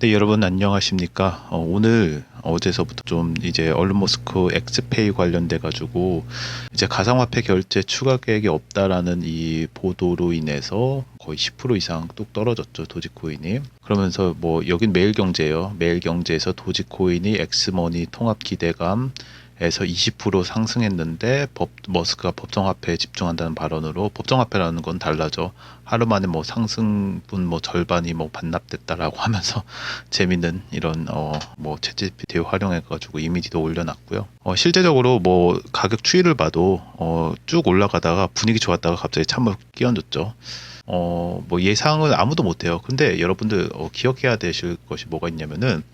네, 여러분 안녕하십니까? 오늘 어제서부터 좀 이제 얼른 머스크 엑스페이 관련돼 가지고 이제 가상화폐 결제 추가 계획이 없다라는 이 보도로 인해서 거의 10% 이상 뚝 떨어졌죠, 도지코인이. 그러면서 뭐 여긴 매일경제예요. 매일경제에서 도지코인이 엑스머니 통합 기대감 에서 20% 상승했는데 머스크가 법정화폐에 집중한다는 발언으로, 법정화폐라는 건 달라져. 하루 만에 뭐 상승분 뭐 절반이 뭐 반납됐다라고 하면서 재밌는 이런 뭐 챗GPT 활용해 가지고 이미지도 올려놨고요. 실제적으로 뭐 가격 추이를 봐도 쭉 올라가다가 분위기 좋았다가 갑자기 찬물 끼얹었죠. 뭐 예상을 아무도 못해요. 근데 여러분들 기억해야 되실 것이 뭐가 있냐면은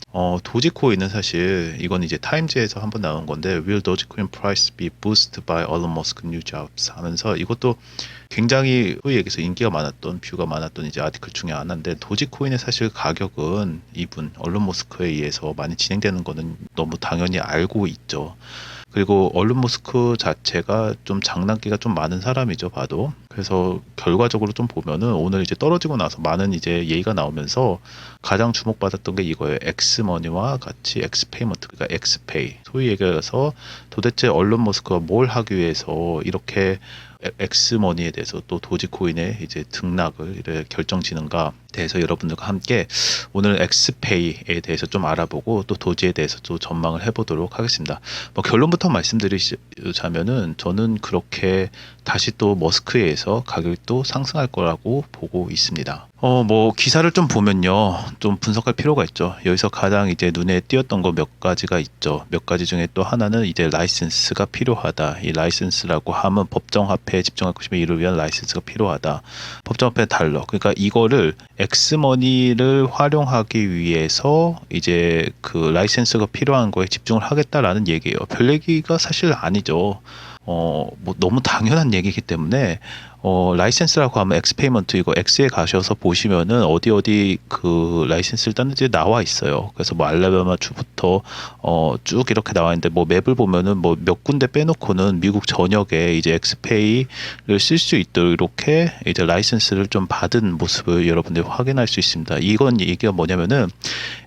도지코인은 사실 이건 이제 타임즈에서 한번 나온 건데, Will Dogecoin price be boosted by Elon Musk new jobs 하면서, 이것도 굉장히 소위에게서 인기가 많았던, 뷰가 많았던 이제 아티클 중에 하나인데, 도지코인의 사실 가격은 이분 얼론 머스크에 의해서 많이 진행되는 거는 너무 당연히 알고 있죠. 그리고 얼론 머스크 자체가 좀 장난기가 좀 많은 사람이죠, 봐도. 그래서 결과적으로 좀 보면은 오늘 이제 떨어지고 나서 많은 이제 얘기가 나오면서 가장 주목받았던 게 이거예요. 엑스머니와 같이 엑스페이먼트, 그러니까 엑스페이. 소위 얘기해서 도대체 얼론 머스크가 뭘 하기 위해서 이렇게 엑스머니에 대해서, 또 도지코인의 이제 등락을 결정지는가 대해서 여러분들과 함께 오늘 엑스페이에 대해서 좀 알아보고, 또 도지에 대해서 또 전망을 해보도록 하겠습니다. 뭐 결론부터 말씀드리자면은 저는 그렇게 다시 또 머스크에 의해서 가격이 또 상승할 거라고 보고 있습니다. 뭐 기사를 좀 보면요, 좀 분석할 필요가 있죠. 여기서 가장 이제 눈에 띄었던 거 몇 가지가 있죠. 몇 가지 중에 또 하나는 이제 라이센스가 필요하다. 이 라이센스라고 하면 법정화폐에 집중할 것이면 이를 위한 라이센스가 필요하다. 법정화폐 달러. 그러니까 이거를 엑스머니를 활용하기 위해서 이제 그 라이센스가 필요한 거에 집중을 하겠다라는 얘기예요. 별 얘기가 사실 아니죠. 뭐 너무 당연한 얘기이기 때문에, 라이센스라고 하면 엑스페이먼트, 이거 X에 가셔서 보시면은 어디 그 라이센스를 땄는지 나와 있어요. 그래서 뭐 알라바마 주부터 쭉 이렇게 나와 있는데, 뭐 맵을 보면은 뭐 몇 군데 빼놓고는 미국 전역에 이제 엑스페이를 쓸 수 있도록 이렇게 이제 라이센스를 좀 받은 모습을 여러분들이 확인할 수 있습니다. 이건 얘기가 뭐냐면은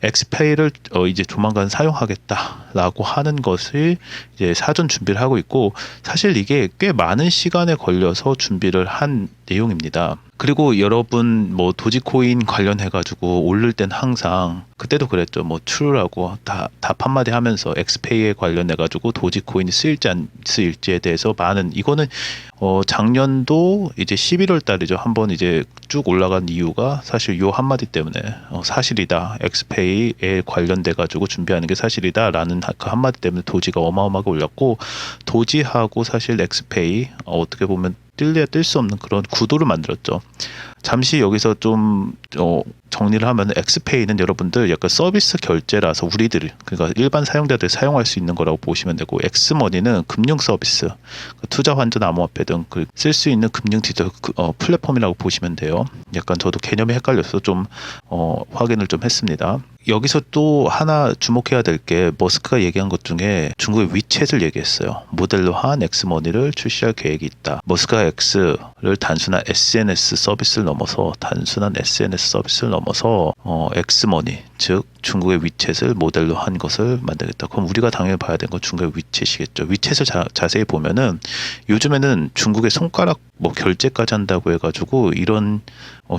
엑스페이를 이제 조만간 사용하겠다라고 하는 것을 이제 사전 준비를 하고 있고, 사실 이게 꽤 많은 시간에 걸려서 준비를 한 내용입니다. 그리고 여러분 뭐 도지코인 관련해 가지고 오를 땐 항상, 그때도 그랬죠. 뭐 true라고 답 한마디 하면서 엑스페이에 관련해 가지고 도지코인이 쓰일지 안 쓰일지에 대해서 많은, 이거는 작년도 이제 11월 달이죠. 한번 이제 쭉 올라간 이유가 사실 요 한마디 때문에, 사실이다. 엑스페이에 관련돼 가지고 준비하는 게 사실이다라는 그 한마디 때문에 도지가 어마어마하게 올랐고, 도지하고 사실 엑스페이 어떻게 보면 뜰래야 뜰 수 없는 그런 구도를 만들었죠. 잠시 여기서 좀 정리를 하면, 엑스페이는 여러분들 약간 서비스 결제라서 우리들, 그러니까 일반 사용자들이 사용할 수 있는 거라고 보시면 되고, 엑스머니는 금융 서비스, 투자 환전 암호화폐 등 쓸 수 있는 금융 디지털 플랫폼이라고 보시면 돼요. 약간 저도 개념이 헷갈려서 좀 확인을 좀 했습니다. 여기서 또 하나 주목해야 될 게, 머스크가 얘기한 것 중에 중국의 위챗을 얘기했어요. 모델로 한 엑스머니를 출시할 계획이 있다. 머스크가 엑스를 단순한 SNS 서비스를 넘어서 엑스머니, 즉 중국의 위챗을 모델로 한 것을 만들겠다. 그럼 우리가 당연히 봐야 되는 건 중국의 위챗이겠죠. 위챗을 자세히 보면은 요즘에는 중국의 손가락 뭐 결제까지 한다고 해가지고 이런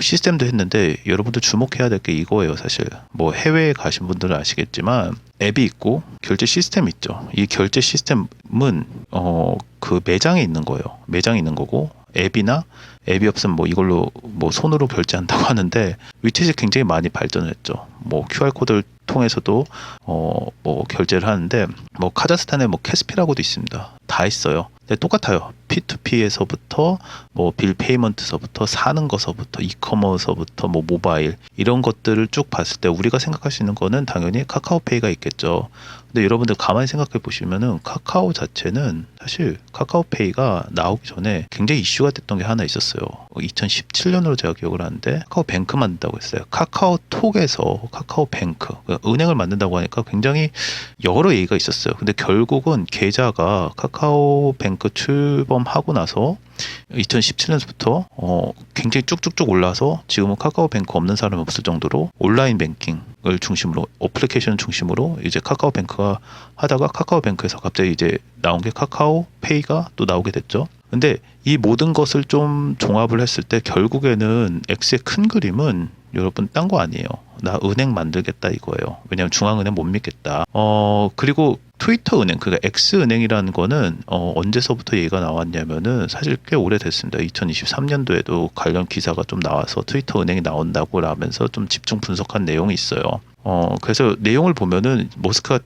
시스템도 했는데, 여러분들 주목해야 될 게 이거예요. 사실 뭐 해외에 가신 분들은 아시겠지만 앱이 있고 결제 시스템이 있죠. 이 결제 시스템은 그 매장에 있는 거예요. 매장에 있는 거고, 앱이 없으면 뭐 이걸로 뭐 손으로 결제한다고 하는데, 위챗이 굉장히 많이 발전을 했죠. 뭐 QR코드를 통해서도 뭐 결제를 하는데, 뭐 카자흐스탄에 뭐 캐스피라고도 있습니다. 다 있어요. 근데 똑같아요. P2P에서부터 뭐 빌 페이먼트서부터 사는 거서부터 이커머서부터 뭐 모바일, 이런 것들을 쭉 봤을 때 우리가 생각할 수 있는 거는 당연히 카카오페이가 있겠죠. 근데 여러분들 가만히 생각해 보시면은, 카카오 자체는 사실 카카오페이가 나오기 전에 굉장히 이슈가 됐던 게 하나 있었어요. 2017년으로 제가 기억을 하는데, 카카오뱅크 만든다고 했어요. 카카오톡에서 카카오뱅크, 은행을 만든다고 하니까 굉장히 여러 얘기가 있었어요. 근데 결국은 계좌가 카카오뱅크 출범하고 나서 2017년부터 굉장히 쭉쭉쭉 올라서 지금은 카카오뱅크 없는 사람이 없을 정도로 온라인 뱅킹을 중심으로 어플리케이션을 중심으로 이제 카카오뱅크가 하다가 카카오뱅크에서 갑자기 이제 나온 게 카카오페이가 또 나오게 됐죠. 근데 이 모든 것을 좀 종합을 했을 때 결국에는 X의 큰 그림은 여러분 딴 거 아니에요. 나 은행 만들겠다 이거예요. 왜냐하면 중앙은행 못 믿겠다. 그리고 트위터 은행, 그러니까 X은행이라는 거는 언제서부터 얘기가 나왔냐면은 사실 꽤 오래됐습니다. 2023년도에도 관련 기사가 좀 나와서 트위터 은행이 나온다고 하면서 좀 집중 분석한 내용이 있어요. 그래서 내용을 보면은 머스크가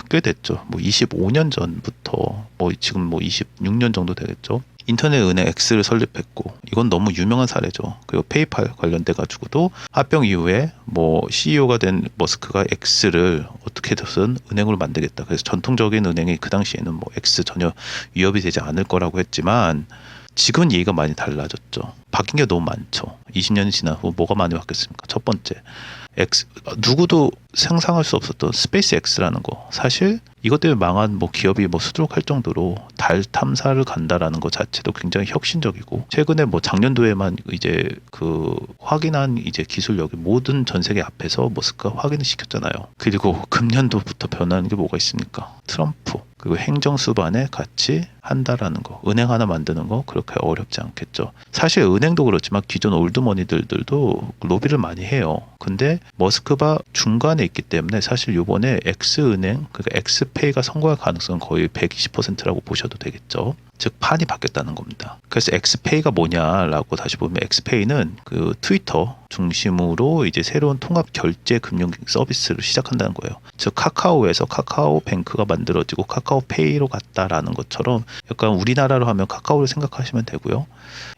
꽤 됐죠. 뭐 25년 전부터 뭐 지금 뭐 26년 정도 되겠죠. 인터넷 은행 X를 설립했고 이건 너무 유명한 사례죠. 그리고 페이팔 관련돼 가지고도 합병 이후에 뭐 CEO가 된 머스크가 X를 어떻게든 은행으로 만들겠다. 그래서 전통적인 은행이 그 당시에는 뭐 X 전혀 위협이 되지 않을 거라고 했지만 지금은 얘기가 많이 달라졌죠. 바뀐 게 너무 많죠. 20년이 지난 후 뭐가 많이 바뀌었습니까? 첫 번째, 누구도 상상할 수 없었던 스페이스 X라는 거. 사실 이것 때문에 망한 뭐 기업이 뭐 수두룩할 정도로 달 탐사를 간다라는 것 자체도 굉장히 혁신적이고, 최근에 뭐 작년도에만 이제 그 확인한 이제 기술력이 모든 전 세계 앞에서 머스크가 확인을 시켰잖아요. 그리고 금년도부터 변하는 게 뭐가 있습니까? 트럼프. 그리고 행정 수반에 같이 한다라는 거. 은행 하나 만드는 거 그렇게 어렵지 않겠죠. 사실 은행도 그렇지만 기존 올드머니들도 로비를 많이 해요. 근데 머스크가 중간에 있기 때문에 사실 이번에 X은행, 그러니까 X페이가 성공할 가능성은 거의 120%라고 보셔도 되겠죠. 즉 판이 바뀌었다는 겁니다. 그래서 엑스페이가 뭐냐라고 다시 보면 엑스페이는 그 트위터 중심으로 이제 새로운 통합 결제 금융 서비스를 시작한다는 거예요. 즉 카카오에서 카카오뱅크가 만들어지고 카카오페이로 갔다라는 것처럼 약간 우리나라로 하면 카카오를 생각하시면 되고요.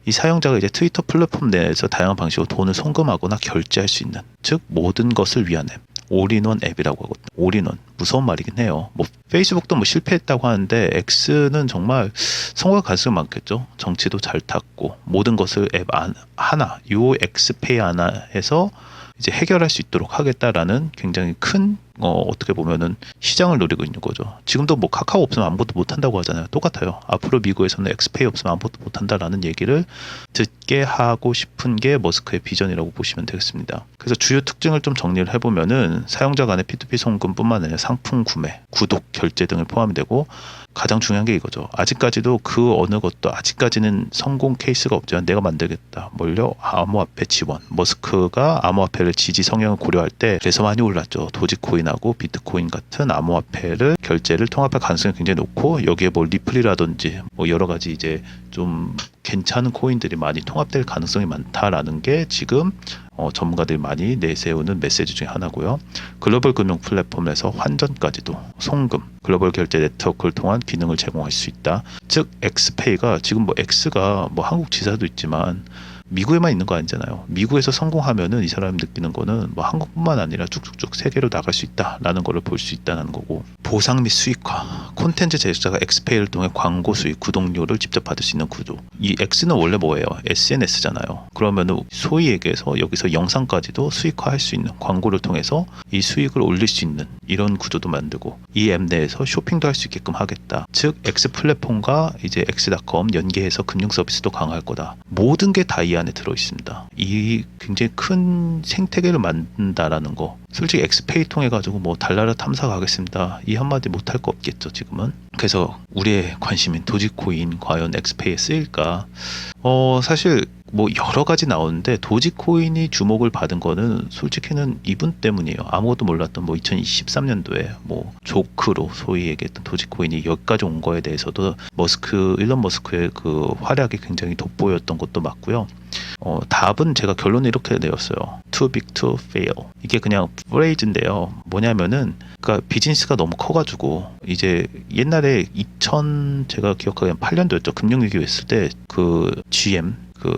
이 사용자가 이제 트위터 플랫폼 내에서 다양한 방식으로 돈을 송금하거나 결제할 수 있는, 즉 모든 것을 위한 앱. 올인원 앱이라고 하거든요. 올인원. 무서운 말이긴 해요. 뭐 페이스북도 뭐 실패했다고 하는데 X는 정말 성공할 가능성이 많겠죠. 정치도 잘 탔고 모든 것을 앱 하나, 요 X페이 하나에서 이제 해결할 수 있도록 하겠다라는 굉장히 큰 어떻게 보면은 시장을 노리고 있는 거죠. 지금도 뭐 카카오 없으면 아무것도 못 한다고 하잖아요. 똑같아요. 앞으로 미국에서는 엑스페이 없으면 아무것도 못 한다라는 얘기를 듣게 하고 싶은 게 머스크의 비전이라고 보시면 되겠습니다. 그래서 주요 특징을 좀 정리를 해보면은 사용자 간의 P2P 송금뿐만 아니라 상품 구매, 구독, 결제 등을 포함이 되고, 가장 중요한 게 이거죠. 아직까지도 그 어느 것도 아직까지는 성공 케이스가 없지만 내가 만들겠다. 뭘요? 암호화폐 지원. 머스크가 암호화폐를 지지 성향을 고려할 때 그래서 많이 올랐죠. 도지코인하고 비트코인 같은 암호화폐를 결제를 통합할 가능성이 굉장히 높고, 여기에 뭐 리플이라든지 뭐 여러 가지 이제 좀 괜찮은 코인들이 많이 통합될 가능성이 많다라는 게 지금 전문가들이 많이 내세우는 메시지 중에 하나고요. 글로벌 금융 플랫폼에서 환전까지도 송금, 글로벌 결제 네트워크를 통한 기능을 제공할 수 있다. 즉 엑스페이가 지금 뭐 X가 뭐 한국 지사도 있지만 미국에만 있는 거 아니잖아요. 미국에서 성공하면은 이 사람이 느끼는 거는 뭐 한국뿐만 아니라 쭉쭉쭉 세계로 나갈 수 있다라는 거를 볼 수 있다는 거고, 보상 및 수익화. 콘텐츠 제작자가 엑스페이를 통해 광고 수익, 구독료를 직접 받을 수 있는 구조. 이 X는 원래 뭐예요? SNS잖아요. 그러면은 소위 얘기해서 여기서 영상까지도 수익화할 수 있는, 광고를 통해서 이 수익을 올릴 수 있는 이런 구조도 만들고, 이 앱 내에서 쇼핑도 할 수 있게끔 하겠다. 즉 X 플랫폼과 이제 X.com 연계해서 금융 서비스도 강화할 거다. 모든 게 다 이 안에 들어 있습니다. 이 굉장히 큰 생태계를 만든다라는 거. 솔직히 엑스페이 통해 가지고 뭐 달나라 탐사 가겠습니다, 이 한마디 못할 거 없겠죠 지금은. 그래서 우리의 관심인 도지코인 과연 엑스페이에 쓰일까? 사실 뭐 여러 가지 나오는데 도지코인이 주목을 받은 거는 솔직히는 이분 때문이에요. 아무것도 몰랐던 뭐 2023년도에 뭐 조크로 소위 얘기했던 도지코인이 여기까지 온 거에 대해서도 일론 머스크의 그 활약이 굉장히 돋보였던 것도 맞고요. 답은 제가 결론을 이렇게 내었어요. Too big to fail. 이게 그냥 프레이즈인데요. 뭐냐면은 그러니까 비즈니스가 너무 커가지고 이제 옛날에 제가 기억하기엔 8년도였죠. 금융위기 했을 때 그 GM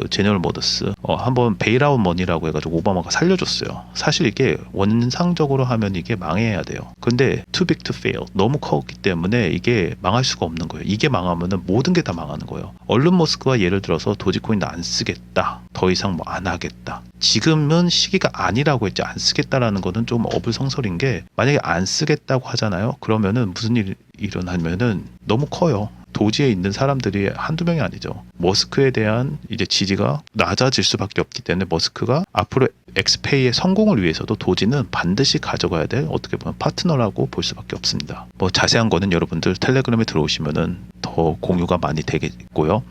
제너럴 모더스 한번 베일아웃 머니라고 해가지고 오바마가 살려줬어요. 사실 이게 원상적으로 하면 이게 망해야 돼요. 근데 too big to fail, 너무 컸기 때문에 이게 망할 수가 없는 거예요. 이게 망하면은 모든 게 다 망하는 거예요. 얼른 머스크가 예를 들어서 도지코인도 안 쓰겠다, 더 이상 뭐 안 하겠다, 지금은 시기가 아니라고 했지, 안 쓰겠다라는 거는 좀 어불성설인 게, 만약에 안 쓰겠다고 하잖아요. 그러면은 무슨 일이 일어나면은 너무 커요. 도지에 있는 사람들이 한두 명이 아니죠. 머스크에 대한 이제 지지가 낮아질 수밖에 없기 때문에 머스크가 앞으로 엑스페이의 성공을 위해서도 도지는 반드시 가져가야 될 어떻게 보면 파트너라고 볼 수밖에 없습니다. 뭐 자세한 거는 여러분들 텔레그램에 들어오시면은 더 공유가 많이 되겠고요.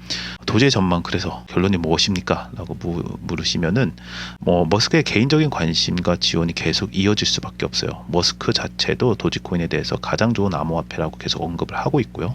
도지의 전망 그래서 결론이 무엇입니까? 라고 물으시면은 뭐 머스크의 개인적인 관심과 지원이 계속 이어질 수밖에 없어요. 머스크 자체도 도지코인에 대해서 가장 좋은 암호화폐라고 계속 언급을 하고 있고요.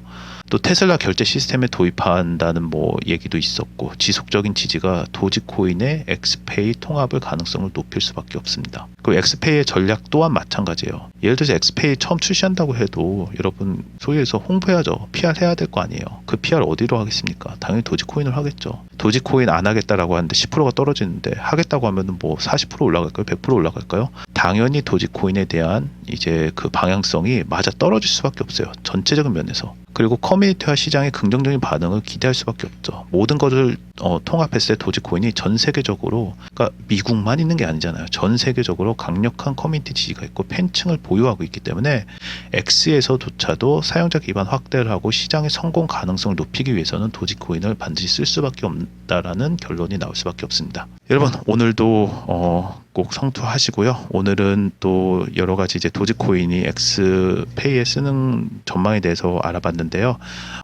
또 테슬라 결제 시스템에 도입한다는 뭐 얘기도 있었고 지속적인 지지가 도지코인의 엑스페이 통합을 가능성을 높일 수밖에 없습니다. 그리고 엑스페이의 전략 또한 마찬가지예요. 예를 들어서 엑스페이 처음 출시한다고 해도 여러분 소위에서 홍보해야죠. PR 해야 될 거 아니에요. 그 PR 어디로 하겠습니까? 당연히 도지코인을 하겠죠. 도지코인 안 하겠다라고 하는데 10%가 떨어지는데 하겠다고 하면은 뭐 40% 올라갈까요? 100% 올라갈까요? 당연히 도지코인에 대한 이제 그 방향성이 맞아 떨어질 수밖에 없어요. 전체적인 면에서. 그리고 커뮤니티와 시장의 긍정적인 반응을 기대할 수밖에 없죠. 모든 것을 통합했을 때 도지코인이 전 세계적으로, 그러니까 미국만 있는 게 아니잖아요. 전 세계적으로 강력한 커뮤니티 지지가 있고 팬층을 보유하고 있기 때문에 X에서조차도 사용자 기반 확대를 하고 시장의 성공 가능성을 높이기 위해서는 도지코인을 반드시 쓸 수밖에 없다라는 결론이 나올 수밖에 없습니다. 여러분 오늘도 꼭 성투하시고요. 오늘은 또 여러 가지 이제 도지코인이 엑스페이에 쓰는 전망에 대해서 알아봤는데요.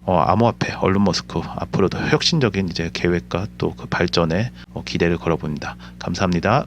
암호화폐 얼른 머스크 앞으로도 혁신적인 이제 계획과 또 그 발전에 기대를 걸어봅니다. 감사합니다.